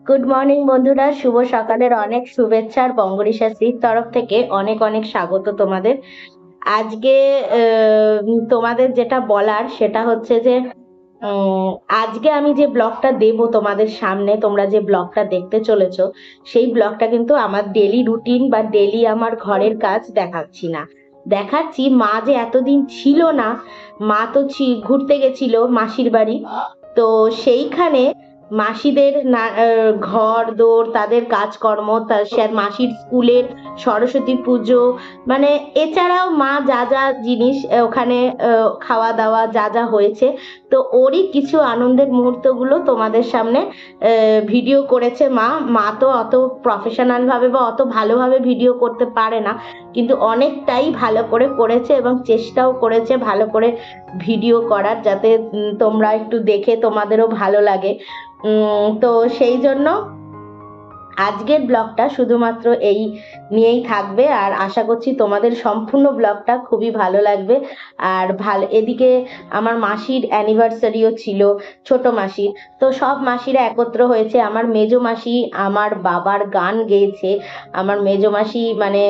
Good morning বন্ধুরা, শুভ সকালের অনেক শুভেচ্ছা আর বঙ্গরিশা শ্রীর তরফ থেকে অনেক অনেক স্বাগত তোমাদের। আজকে তোমাদের যেটা বলার সেটা হচ্ছে যে আজকে আমি যে ব্লগটা দেব তোমাদের সামনে, তোমরা যে ব্লগটা দেখতে চলেছো সেই ব্লগটা কিন্তু আমার ডেলি রুটিন বা ডেলি আমার ঘরের কাজ দেখাচ্ছি না। দেখাচ্ছি মা যে এতদিন ছিল না, মা তো ঘুরতে গেছিল মাসির বাড়ি। তো সেইখানে মাসিদের ঘর দৌড়, তাদের কাজকর্ম, মাসির স্কুলের সরস্বতী পুজো, মানে এছাড়াও মা যা যা জিনিস ওখানে খাওয়া দাওয়া যা যা হয়েছে, তো ওরই কিছু আনন্দের মুহূর্তগুলো তোমাদের সামনে ভিডিও করেছে মা। মা তো অত প্রফেশনাল ভাবে বা অত ভালোভাবে ভিডিও করতে পারে না, কিন্তু অনেকটাই ভালো করে করেছে এবং চেষ্টাও করেছে ভালো করে ভিডিও করার, যাতে তোমরা একটু দেখে তোমাদেরও ভালো লাগে। তো সেই জন্য আজকের ব্লগটা শুধুমাত্র এই নিয়েই থাকবে, আর আশা করছি তোমাদের সম্পূর্ণ ব্লগটা খুবই ভালো লাগবে। আর এদিকে আমার মাসির অ্যানিভার্সারিও ছিল, ছোট মাসির। তো সব মাসিরা একত্র হয়েছে। আমার মেজো মাসি আমার বাবার গান গেয়েছে। আমার মেজো মাসি মানে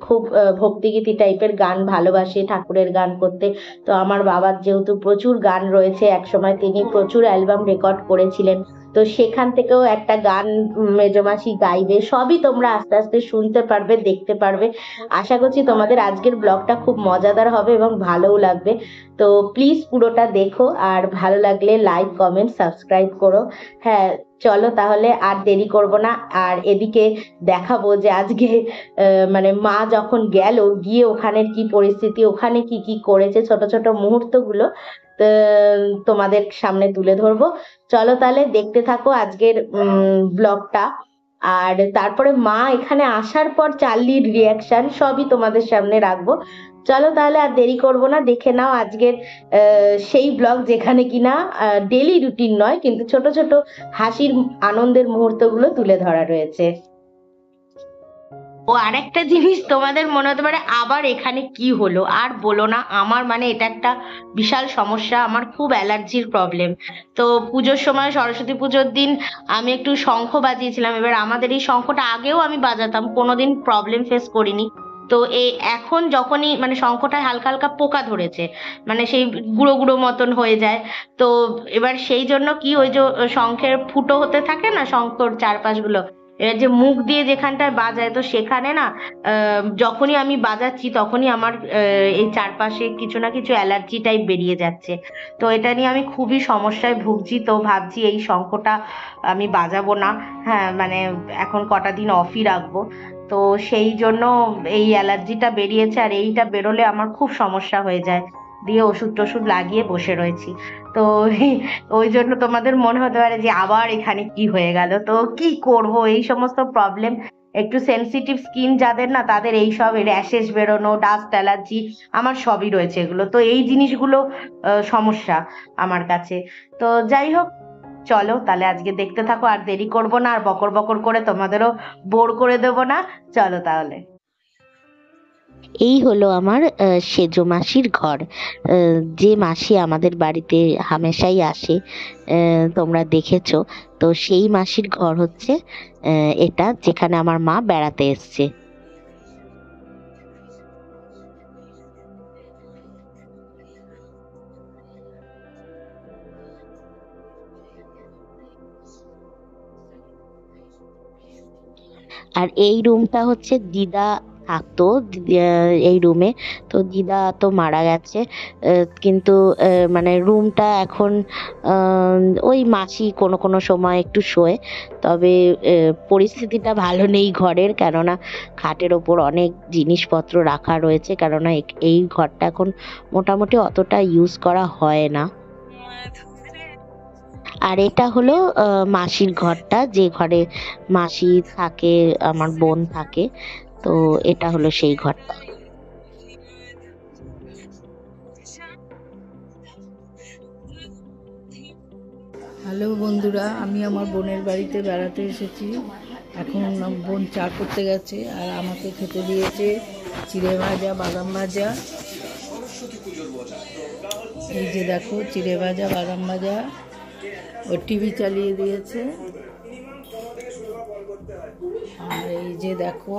খুব ভক্তিগীতি টাইপের গান ভালোবাসে, ঠাকুরের গান করতে। তো আমার বাবার যেহেতু প্রচুর গান রয়েছে, একসময় তিনি প্রচুর অ্যালবাম রেকর্ড করেছিলেন, তো সেখান থেকেও একটা গান মেজমাসি গাইবে। সবই তোমরা আস্তে আস্তে শুনতে পারবে, দেখতে পারবে। আশা করছি তোমাদের আজকের ব্লগটা খুব মজাদার হবে এবং ভালোও লাগবে। তো প্লিজ পুরোটা দেখো, আর ভালো লাগলে লাইক কমেন্ট সাবস্ক্রাইব করো। হ্যাঁ, চলো তাহলে আর দেরি করব না। আর এদিকে দেখাবো যে আজকে মানে মা যখন গেল, গিয়ে ওখানের কি পরিস্থিতি, ওখানে কি কি করেছে, ছোট ছোট মুহূর্তগুলো তোমাদের সামনে তুলে ধরবো। চলো তাহলে দেখতে থাকো আজকের ব্লগটা। আর তারপরে মা এখানে আসার পর চার্লির রিয়াকশন সবই তোমাদের সামনে রাখবো। চলো তাহলে আর দেরি করব না, দেখে নাও আজকের সেই ব্লগ, যেখানে কিনা ডেলি রুটিন নয়, কিন্তু ছোট ছোট হাসির আনন্দের মুহূর্তগুলো তুলে ধরা রয়েছে। ও আরেকটা জিনিস তোমাদের মনে হতে পারে, আবার এখানে কি হলো, আর বলো না। আমার মানে এটা একটা বিশাল সমস্যা, আমার খুব অ্যালার্জির প্রবলেম। তো পুজোর সময়, সরস্বতী পুজোর দিন আমি একটু শঙ্খ বাজিয়েছিলাম। এবার আমাদের এই শঙ্খটা আগেও আমি বাজাতাম, কোনোদিন প্রবলেম ফেস করিনি। তো এখন যখনই মানে শঙ্খটায় হালকা হালকা পোকা ধরেছে, মানে সেই গুঁড়ো গুঁড়ো মতন হয়ে যায়। তো এবার সেই জন্য কি, ওই যে শঙ্খের ফুটো হতে থাকে না শঙ্খর চারপাশগুলো, এবার যে মুখ দিয়ে যেখানটায় বাজায়, তো সেখানে না যখনই আমি বাজাচ্ছি তখনই আমার এই চারপাশে কিছু না কিছু অ্যালার্জি টাইপ বেরিয়ে যাচ্ছে। তো এটা নিয়ে আমি খুবই সমস্যায় ভুগছি। তো ভাবছি এই শঙ্খটা আমি বাজাবো না। হ্যাঁ, মানে এখন কটা দিন অফই রাখবো। তো সেই জন্য এই অ্যালার্জিটা বেরিয়েছে, আর এইটা বেরোলে আমার খুব সমস্যা হয়ে যায়, দিয়ে ওষুধ টষুধ লাগিয়ে বসে রয়েছি। তো ওই জন্য তোমাদের মনে হতে পারে যে আবার এখানে কি হয়ে গেল। তো কি করব, এই সমস্ত প্রবলেম, একটু সেনসিটিভ স্কিন যাদের না, তাদের এই সব র্যাশেস বেরোনো, ডাস্ট অ্যালার্জি, আমার সবই রয়েছে এগুলো। তো এই জিনিসগুলো সমস্যা আমার কাছে। তো যাই হোক, চলো তাহলে আজকে দেখতে থাকো, আর দেরি করব না, আর বকর বকর করে তোমাদেরও বোর করে দেবো না। চলো তাহলে। এই হলো আমার সেজো মাসির ঘর। যে মাসি আমাদের বাড়িতে হামেশাই আসে, তোমরা দেখেছো। তো সেই মাসির ঘর হচ্ছে এটা, যেখানে আমার মা বেড়াতে এসছে। আর এই রুমটা হচ্ছে দিদা থাকতো, এই রুমে। তো দিদা তো মারা গেছে, কিন্তু মানে রুমটা এখন ওই মাসি কোনো কোনো সময় একটু শোয়। তবে পরিস্থিতিটা ভালো নেই ঘরের, কেননা খাটের ওপর অনেক জিনিসপত্র রাখা রয়েছে, কেননা এই ঘরটা এখন মোটামুটি অতটা ইউজ করা হয় না। আর এটা হলো মাসির ঘরটা, যে ঘরে মাসি থাকে, আমার বোন থাকে। তো এটা হলো সেই ঘরটা। হ্যালো বন্ধুরা, আমি আমার বোনের বাড়িতে বেড়াতে এসেছি। এখন বোন চা করতে গেছে, আর আমাকে খেতে দিয়েছে চিড়ে ভাজা, বাদাম ভাজা। এই যে দেখো, চিড়ে ভাজা, বাদাম ভাজা। ও টিভি চালিয়ে দিয়েছে। আর এই যে দেখো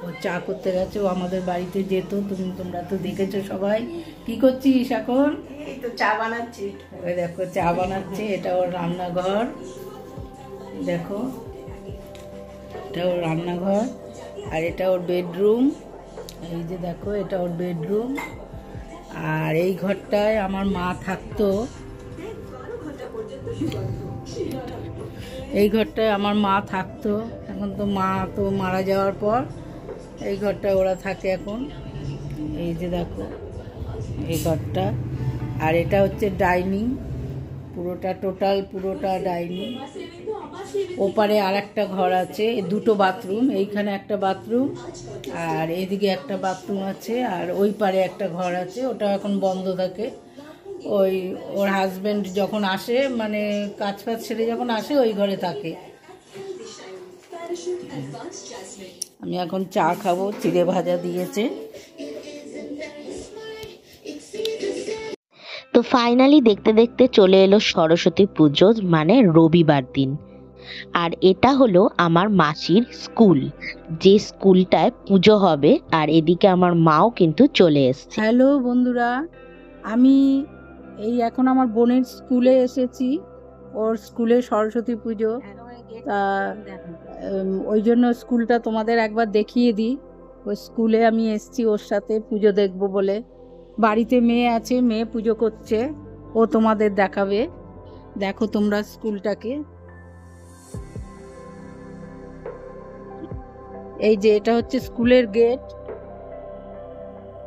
ও চা করতে গেছে, ও আমাদের বাড়িতে যেত, তোমরা তো দেখেছো সবাই। কি করছিস এখন? এই তো চা বানাচ্ছি। ওই দেখো চা বানাচ্ছে, এটা ওর রান্নাঘর, দেখো এটা ওর রান্নাঘর, আর এটা ওর বেডরুম। এই যে দেখো এটা ওর বেডরুম। আর এই ঘরটায় আমার মা থাকতো, এই ঘরটায় আমার মা থাকতো। এখন তো মা তো মারা যাওয়ার পর এই ঘরটায় ওরা থাকে এখন। এই যে দেখো এই ঘরটা। আর এটা হচ্ছে ডাইনিং, পুরোটা ডাইনিং। ওপারে আর একটা ঘর আছে, দুটো বাথরুম, এইখানে একটা বাথরুম আর এইদিকে একটা বাথরুম আছে। আর ওই পারে একটা ঘর আছে, ওটা এখন বন্ধ থাকে। ওই ওর হাজবেন্ড যখন আসে, মানে কাজ ফাজ ছেড়ে যখন আসে ওই ঘরে থাকে। আমি এখন চা খাবো, চিড়ে ভাজা দিয়েছে। তো ফাইনালি দেখতে দেখতে চলে এলো সরস্বতী পুজো, মানে রবিবার দিন। আর এটা হলো আমার মাসির স্কুল, যে স্কুলটায় পুজো হবে। আর এদিকে আমার মাও কিন্তু চলে এসছে। হ্যালো বন্ধুরা, আমি এই এখন আমার বোনের স্কুলে এসেছি। ওর স্কুলে সরস্বতী পুজো, তা ওই জন্য স্কুলটা তোমাদের একবার দেখিয়ে দিই। ওই স্কুলে আমি এসেছি ওর সাথে পুজো দেখবো বলে। বাড়িতে মেয়ে আছে, মেয়ে পুজো করছে, ও তোমাদের দেখাবে। দেখো তোমরা স্কুলটাকে। এই যে এটা হচ্ছে স্কুলের গেট,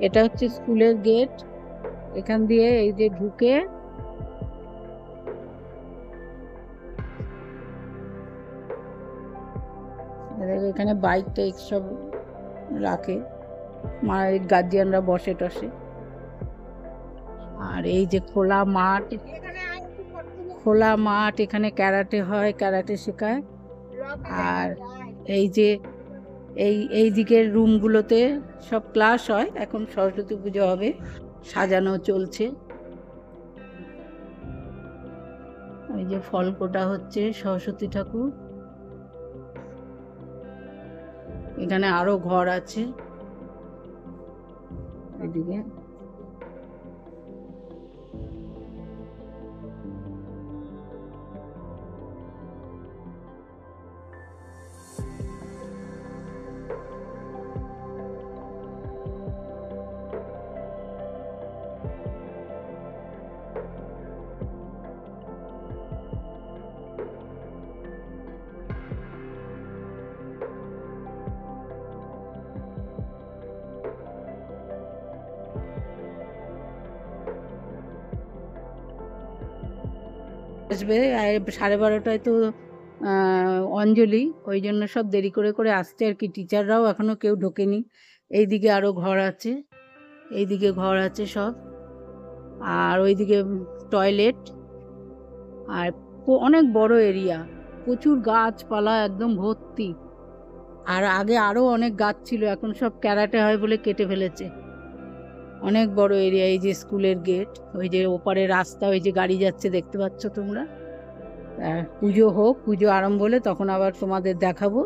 এটা হচ্ছে স্কুলের গেট। এখান দিয়ে এই যে ঢুকে এখানে বাইক টাইক সব রাখে, মায়ের গার্জিয়ানরা বসে টসে। আর এই যে খোলা মাঠ, এখানে ক্যারাটে হয়, ক্যারাটে শেখায়। আর এই যে এই দিকের রুমগুলোতে সব ক্লাস হয়। এখন সরস্বতী পুজো হবে, সাজানো চলছে। এই যে ফল কোটা হচ্ছে সরস্বতী ঠাকুর। এখানে আরো ঘর আছে এদিকে। আসবে 12:30টায় তো অঞ্জলি, ওই জন্য সব দেরি করে করে আসছে আর কি। টিচাররাও এখনো কেউ ঢোকেনি। এইদিকে আরো ঘর আছে, এইদিকে ঘর আছে সব। আর ওইদিকে টয়লেট। আর অনেক বড় এরিয়া, প্রচুর গাছপালা একদম ভর্তি। আর আগে আরো অনেক গাছ ছিল, এখন সব ক্যারাটে হয় বলে কেটে ফেলেছে। অনেক বড় এরিয়া। এই যে স্কুলের গেট, ওই যে ওপারে রাস্তা, ওই যে গাড়ি যাচ্ছে দেখতে পাচ্ছ তোমরা। পুজো হোক, পুজো আরম্ভ হলে তখন আবার তোমাদের দেখাবো।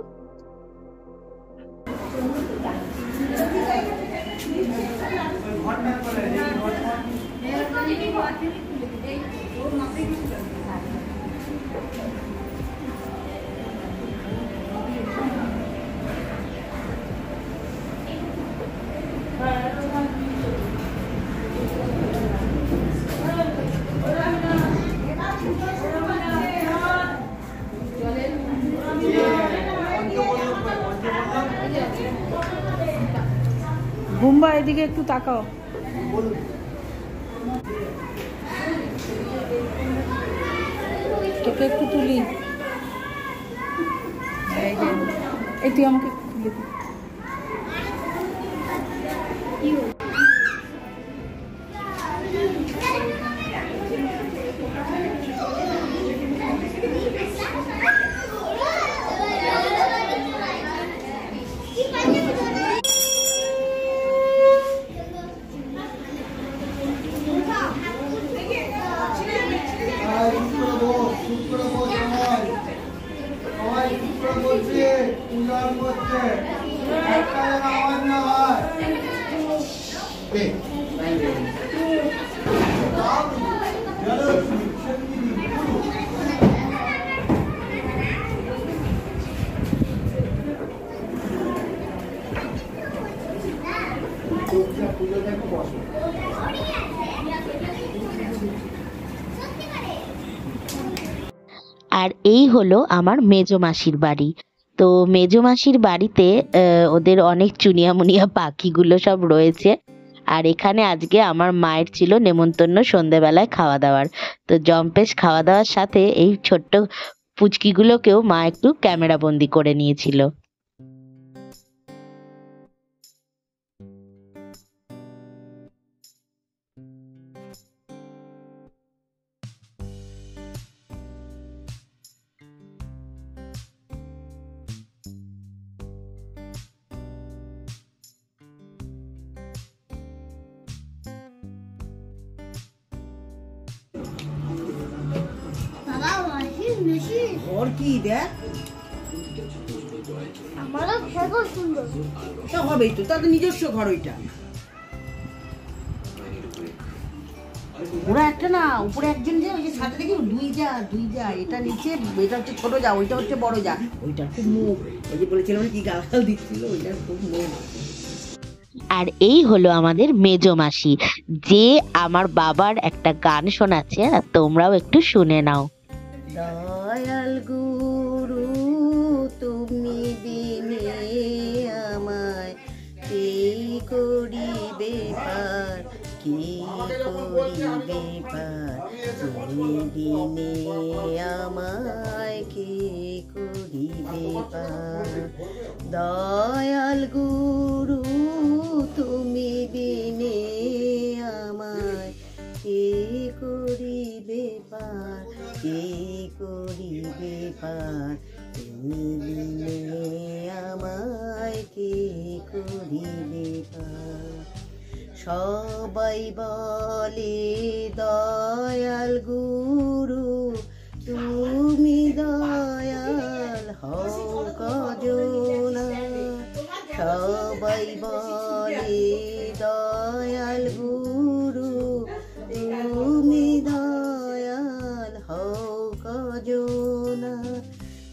বুম্বা এদিকে একটু তাকাও। তোকে একটু তুলি। এই তুই আমাকে খুলে দিই। আর এই হলো আমার মেজো মাসির বাড়ি। তো মেজো মাসির বাড়িতে ওদের অনেক চুনিয়া মুনিয়া পাখিগুলো সব রয়েছে। আর এখানে আজকে আমার মায়ের ছিল নেমন্তন্ন সন্ধেবেলায় খাওয়া দাওয়ার। তো জম্পেশ খাওয়া দাওয়ার সাথে এই ছোট্ট পুচকিগুলোকেও মা একটু ক্যামেরা বন্দি করে নিয়েছিল। ঘর কি দেখ আমারও ঘর সুন্দর। তা হবেই তো, তাদের নিজস্ব ঘর ওইটা। ওরা একটা না, উপরে একজন যে ওই যে সাথে দেখি দুই যা, এটা নিচে, এটা হচ্ছে ছোট যা, ওইটা হচ্ছে বড় যা। ওইটা খুব মুখ, ওই যে বলেছিলাম কি গালাগাল দিচ্ছিল, ওইটা খুব মুখ। আর এই হলো আমাদের মেজো মাসি, যে আমার বাবার একটা গান শোনাচ্ছে, আর তোমরাও একটু শুনে নাও। দয়াল গুরু তুমি বিনে আমায় কে করিবে পার, কে করিবে পার, তুমি বিনে আমায় কে করিবে পার। দয়াল গুরু তুমি বিনে আমায় কে করিবে পার, কে করিবে পার, তুমি বিনে আমায় কে করিবে পার। সবাই বলে দয়াল গুরু তুমি দয়াল হও কজনা, সবাই বলে দয়াল গুরু তুমি দয়াল হও কজনা,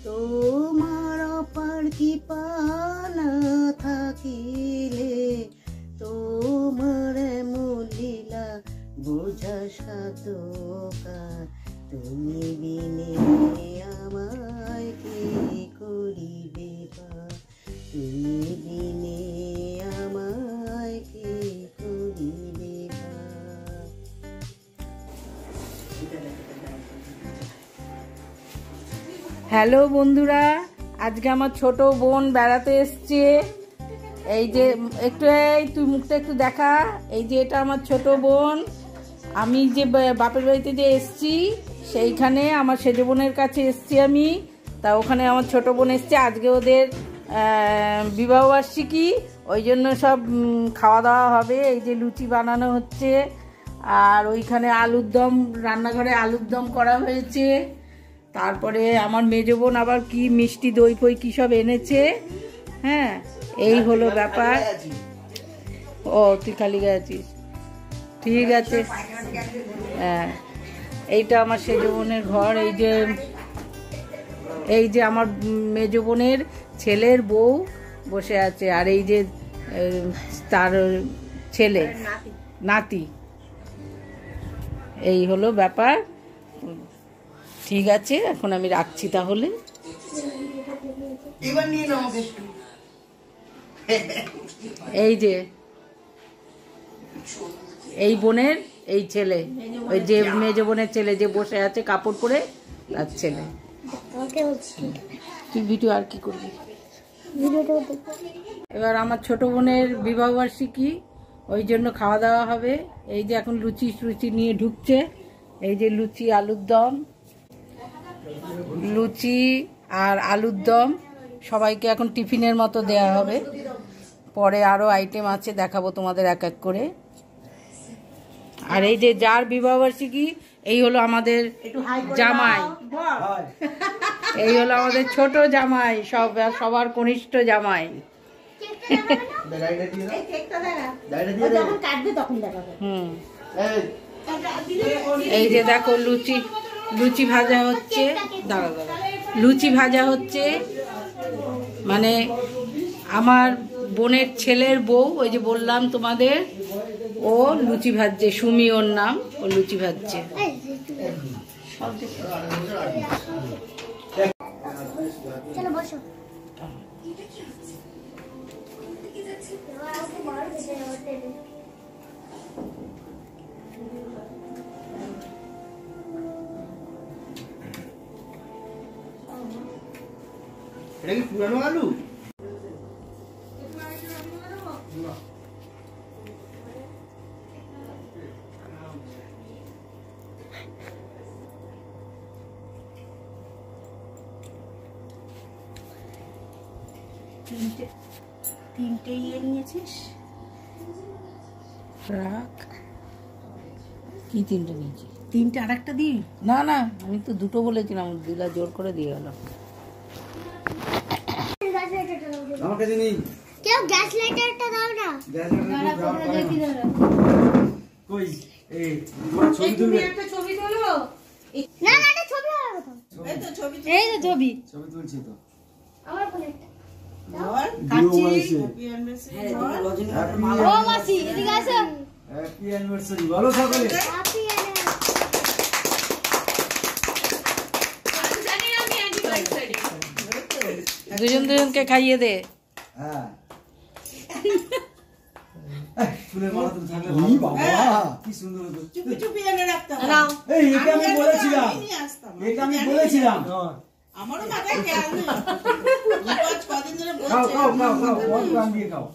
তোমার অপার কৃপা না থাকিলে তোমার এমন লীলা বোঝা সাধকার, তুমি বিনে আমায় কে করিবে পার, তুমি বিনে আমায় কে করিবে পার। হ্যালো বন্ধুরা, আজকে আমার ছোট বোন বেড়াতে এসছে। এই যে একটু, এই তুই মুখটা একটু দেখা। এই যে এটা আমার ছোট বোন। আমি যে বাপের বাড়িতে যে এসছি, সেইখানে আমার সেজ বোনের কাছে এসছি আমি। তা ওখানে আমার ছোট বোন এসছে, আজকে ওদের বিবাহবার্ষিকী, ওই জন্য সব খাওয়া দাওয়া হবে। এই যে লুচি বানানো হচ্ছে, আর ওইখানে আলুর দম, রান্নাঘরে আলুর দম করা হয়েছে। তারপরে আমার মেজো বোন আবার কি মিষ্টি দই ফই কী সব এনেছে। হ্যাঁ, এই হলো ব্যাপার। ও তুই খালি গেছিস, ঠিক আছে। হ্যাঁ, এইটা আমার সেজো বোনের ঘর। এই যে আমার মেজো বোনের ছেলের বউ বসে আছে, আর এই যে তার ছেলে নাতি। এই হলো ব্যাপার। ঠিক আছে, এখন আমি রাখছি তাহলে। এবার নিয়ে নাও আমাকে একটু। এই যে এই বোনের এই ছেলে, ওই যে মেজো বোনের ছেলে যে বসে আছে কাপড় পরে, তার ছেলে। তুই ভিডিও আর কি করবি? এবার আমার ছোট বোনের বিবাহবার্ষিকী, ওই জন্য খাওয়া দাওয়া হবে। এই যে এখন লুচি টুচি নিয়ে ঢুকছে। এই যে লুচি আলুর দম, লুচি আর আলুর দম সবাইকে এখন টিফিনের মতো দেয়া হবে। পরে আরো আইটেম আছে, দেখাবো তোমাদের এক এক করে। আর এই যে যার বিবাহবার্ষিকী, এই হলো আমাদের জামাই, এই হলো আমাদের ছোট জামাই, সবার কনিষ্ঠ জামাই। এই কেকটা দেখা ও যখন কাটবে তখন দেখাবে। হুম, এই যে দেখো লুচি, লুচি ভাজা হচ্ছে। দাঁড়া দাঁড়া, লুচি ভাজা হচ্ছে, মানে আমার বোনের ছেলের বউ, ওই যে বললাম তোমাদের, ও লুচি ভাজছে, সুমি ওর নাম, ও লুচি ভাজছে। চলো বসো। এটা কি পুরানো আলু? তিনটে ইয়ে নিয়েছিস? রাখ, কি তিনটে নিয়েছি? তিনটে আর একটা দিই? না না, আমি তো দুটো বলেছিলাম, দিলা জোর করে দিয়ে গেল। আমার কাছে নেই। কেউ গ্যাস লাইটারটা দাও না। গ্যাস লাইটার কই? এই ছবি তুলবে? একটা ছবি তোলো। না না এটা ছবি হবে তো। এই তো ছবি, এই তো ছবি। ছবি তুলছি তো। আমার ফোনে একটা। ধর কাটছি। ও মাসি এদিকে আসো। হ্যাপি অ্যানিভার্সারি বলো সকলে। হ্যাপি দুজন দুজনকে খাইয়ে দে। হ্যাঁ। ফুলের মালা তো থাকলে ভালো। বাবা কি সুন্দর হতো। চুপি চুপি এনে রাখতাম। এই এটা আমি বলেছিলাম। নিয়ে আসতাম। এটা আমি বলেছিলাম। আমারও মাথায় খেয়াল নেই। পাঁচ কদিন ধরে খাও বলছে। খাও খাও খাও বল প্রাণ দিয়ে খাও।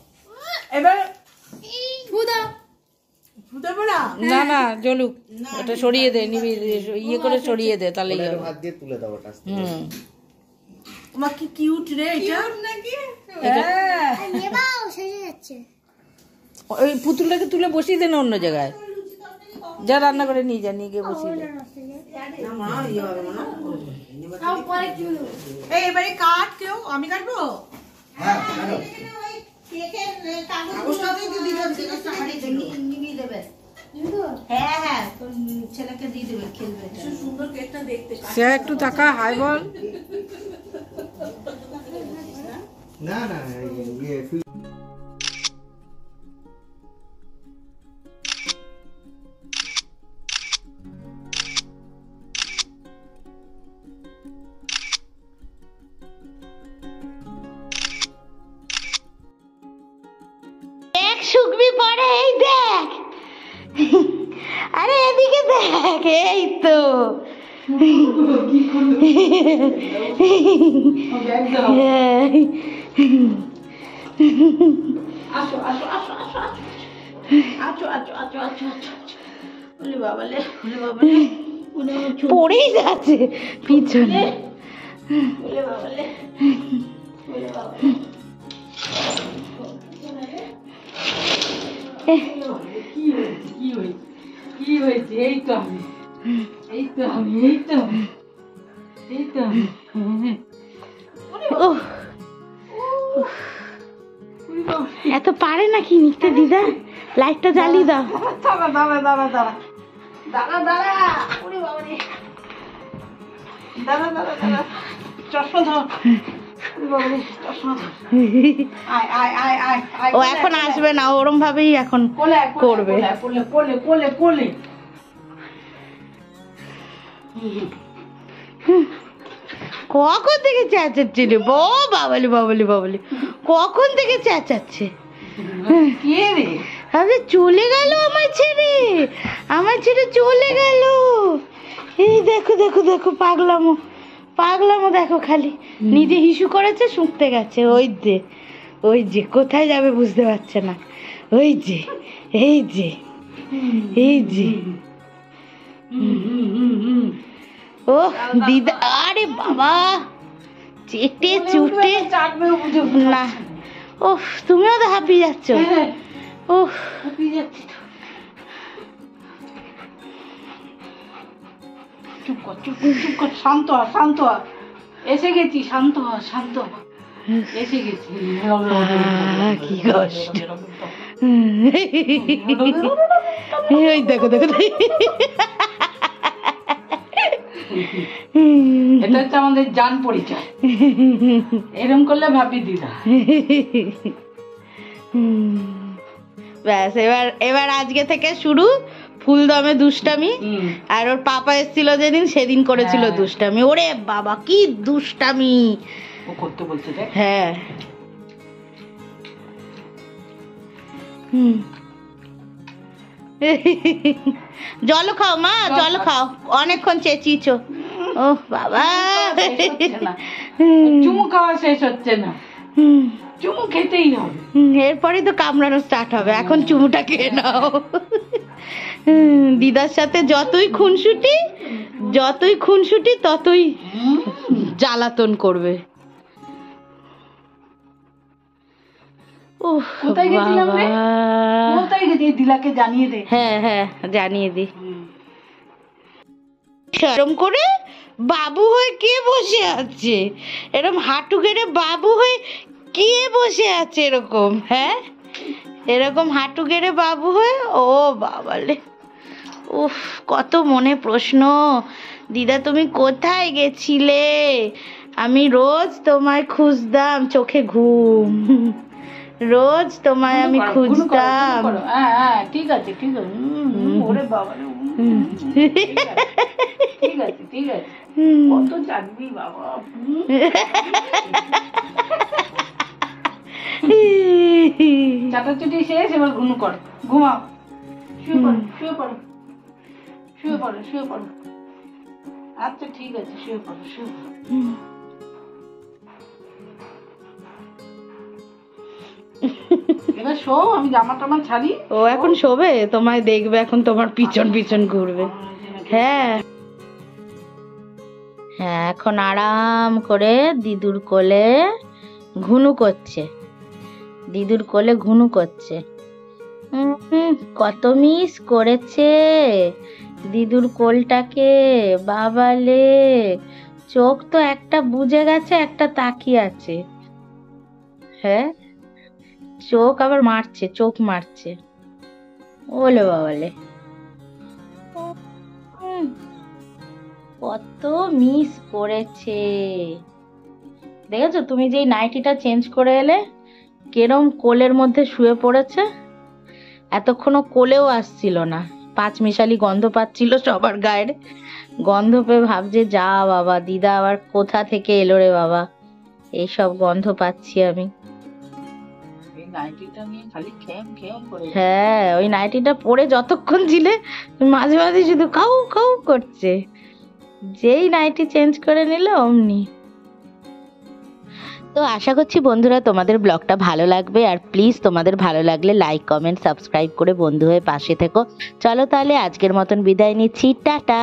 এবার ফুদা ফুদা বড়া। না না জলুক, ওটা সরিয়ে দে, নিবি ইয়ে করে সরিয়ে দে, তাহলে ইয়ে হবে। হাত দিয়ে তুলে দাও ওটা। হুম, তোমার কি কিউট রে এটা নাকি? নেবাও সেজে যাচ্ছে। ওই পুতুলটাকে তুলে বসিয়ে দে না অন্য জায়গায়, যা রান্না করে নিয়ে যা, নিয়ে গিয়ে বসিয়ে দে। না মা ইয়ে হবে না। তাও পরে কি হলো? এই এবারে কাট কেউ, আমি কাটবো? হ্যাঁ কাটো। কাগজটা দিয়ে দিতে হবে, কাগজটা হারিয়ে দেবে, নিয়ে দেবে। হ্যাঁ হ্যাঁ, তোর ছেলেকে দিয়ে দেবে, খেলবে। সুন্দর কেকটা দেখতে। সে একটু টাকা হাই বল। না না ইয়ে দেখ শুকবি পরে, এই দেখ, আরে এদিকে দেখ, এই তো আসো আসো আসো আসো আচ্ছা আচ্ছা আচ্ছা আচ্ছা আচ্ছা। বলে বাবালে, বলে বাবালে, পড়েই যাচ্ছে পিছনে। বলে বাবালে, বলে বাবালে। কি হয়েছে? এই তো আমি, এই তো আমি, এই তো আমি, এই তো আমি। ওহ, এত পারে নাকি নিতে দিদা? লাইটটা জ্বালিয়ে দাও। দাঁড়া দাঁড়া দাঁড়া দাঁড়া দাঁড়া দাঁড়া, ওরে বাবারে, দাঁড়া দাঁড়া দাঁড়া, চশমা ধর, ওরে বাবারে, চশমা ধর। আয় আয় আয় আয় আয়। ও এখন আসবে না, ওরম ভাবেই এখন কোলে করবে। কোলে কোলে কোলে কোলে। কখন থেকে চেঁচাচ্ছে রে? বাবালি বাবালি বাবালি, কখন থেকে চেঁচাচ্ছে? কে রে? আরে চলে গেল আমার ছেড়ে, আমার ছেড়ে চলে গেল। এই দেখো দেখো দেখো, পাগলামো পাগলামো দেখো, খালি নিজে হিসু করেছে, শুঁকতে গেছে। ওই যে ওই যে কোথায় যাবে বুঝতে পারছে না। ওই যে এই যে এই যে, ও দিদা, আরে বাবা, চেটে চুটে না। ও তুমিও তো হাঁপিয়ে যাচ্ছ। ও চুপ কর চুপ কর চুপ কর, শান্ত হ শান্ত হ, এসে গেছি, শান্ত হ শান্ত হ। এসে গেছি। কি কষ্ট। ওই দেখো দেখো এটা হচ্ছে আমাদের জান পরিচয়, এরকম করলে ভাবি দিদা। ব্যাস এবার আজকে থেকে শুরু ফুলদমে দুষ্টামি। আর ওর পাপা এসেছিল যেদিন, সেদিন করেছিল দুষ্টামি। ওরে বাবা কি দুষ্টামি ও করতে বলছে দেখ। হ্যাঁ জল খাও মা, জল খাও, অনেকক্ষণ চেঁচিয়েছো। ও বাবা চুমু খাওয়া শেষ হচ্ছে না, চুমু খেতেই হবে। এরপরে তো কামড়ানো স্টার্ট হবে, এখন চুমুটা খেয়ে নাও। দিদার সাথে যতই খুনসুটি ততই জ্বালাতন করবে। কোথায় গেছিলাম রে? কোথায় গেছি? দিলাকে জানিয়ে দে। হ্যাঁ হ্যাঁ জানিয়ে দি। এরম করে বাবু হয়ে কে বসে আছে? এরম হাঁটু গেড়ে বাবু হয়ে কে বসে আছে এরকম? হ্যাঁ এরকম হাঁটু গেড়ে বাবু হয়ে? ও বাবালে, উফ কত মনে প্রশ্ন। দিদা তুমি কোথায় গেছিলে? আমি রোজ তোমায় খুঁজতাম, চোখে ঘুম, রোজ তোমায় আমি খুঁজতাম। হ্যাঁ ঠিক আছে ঠিক আছে। ওরে বাবা রে, ঠিক আছে ঠিক আছে, কত চাকরি বাবা। চাটাচুটি শেষ, এবার ঘুম কর, ঘুমাও, শুয়ে পড়ো শুয়ে পড়ো শুয়ে পড়ো শুয়ে পড়ো। আচ্ছা ঠিক আছে, শুয়ে পড়ো শুয়ে পড়ো। এবার শো, আমি জামা টামা ছাড়ি। ও এখন শোবে, তোমায় দেখবে এখন, তোমার পিছন পিছন ঘুরবে। হ্যাঁ হ্যাঁ এখন আরাম করে দিদুর কোলে ঘুনু করছে, দিদুর কোলে ঘুনু করছে। কত মিস করেছে দিদুর কোলটাকে বাবালে। চোখ তো একটা বুজে গেছে, একটা তাকিয়ে আছে। হ্যাঁ চোখ আবার মারছে, চোখ মারছে। ওলে বাবালে কত মিস করেছে। দেখেছো তুমি যেই নাইটিটা চেঞ্জ করে এলে কেরম কোলের মধ্যে শুয়ে পড়েছে। এতক্ষণও কোলেও আসছিল না, পাঁচ মিশালি গন্ধ পাচ্ছিল সবার গায়ের। গন্ধ পেয়ে ভাবছে যা বাবা দিদা আবার কোথা থেকে এলো রে বাবা, এইসব গন্ধ পাচ্ছি আমি। হ্যাঁ ওই নাইটিটা পরে যতক্ষণ ছিলে মাঝে মাঝে শুধু খাও খাও করছে, যেই নাইটি চেঞ্জ করে নিল অমনি। তো আশা করছি বন্ধুরা তোমাদের ব্লগটা ভালো লাগবে, আর প্লিজ তোমাদের ভালো লাগলে লাইক কমেন্ট সাবস্ক্রাইব করে বন্ধু হয়ে পাশে থেকো। চলো তাহলে আজকের মতন বিদায় নিচ্ছি, টাটা।